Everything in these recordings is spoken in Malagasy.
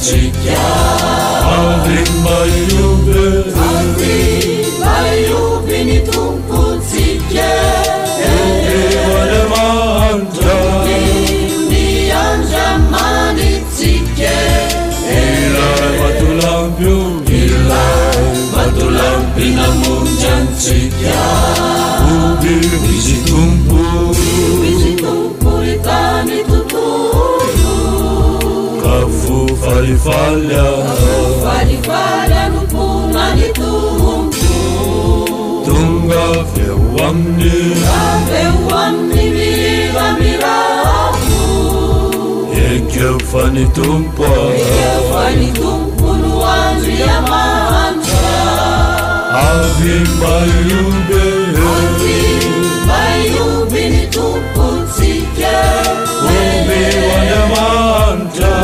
mundantsika avy maiobe ny tompotsika eoalemantra ny andramanitsika ilay vatolampio ilay vatolampina mundantsika oby izy tompo itany tontolo kafo falifalya nopona ny tompo tonga veo aminy miramiravo ekeo fa ny tompo no andriamanitra avy maiobe ny tompotsika oby andriamanitra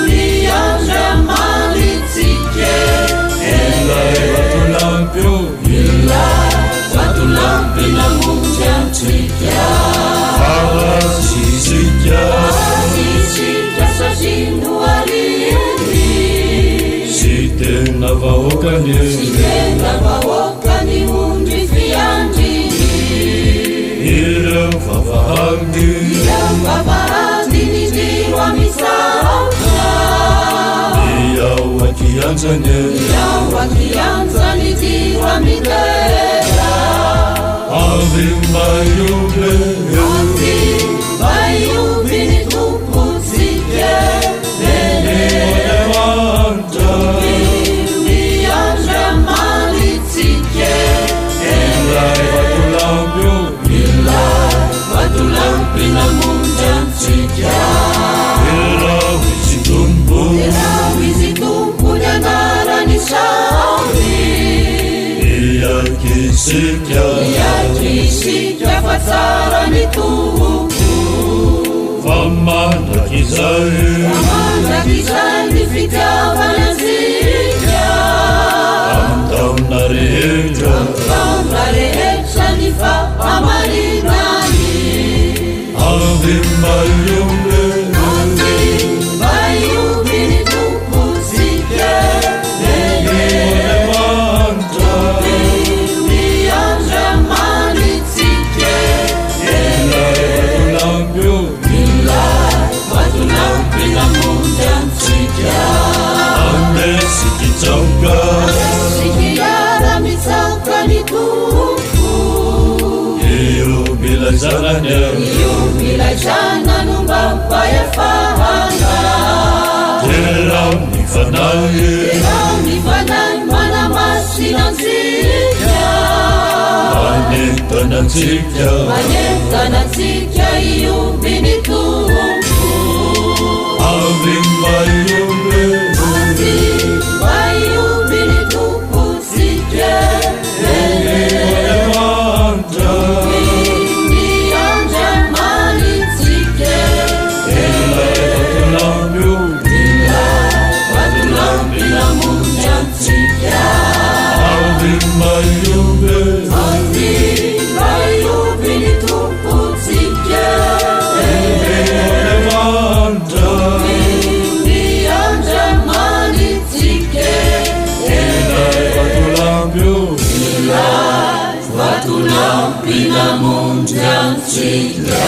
ny andramanitsika ilay vatolampina mundantsika farasisika sasino ariny sy tena vahoakany ondry fiandriny ireo vavahady ny diro amisatra iao akianjany diro amitera avy maiobe ny tompotsika eoalemantra ny andramanitsika ilay vatolampina mundantsika ilao izy tompo ny anarany samy iakisika fa tsara ny tompo fa mandrakizay ny fitiavanantsika amtaona rehetra ny fa amarinany avy maiobe ny tompotsika eoalemantra ny andramanitsika ilay vatolampina mundantsika andesikitrauka sikiara mitsauka ny tompo iobilazana nomba mpayafahana terao ny fanay manamasinantsika manentanatsika ioby ny tompo avy maiobe ny tompotsika eoalemantra ny andramanitsika ilay vatolampina mundantsika avy maiobe ny tompotsika eoalemantra ny andramanitsika ilay vatolampina mundantsika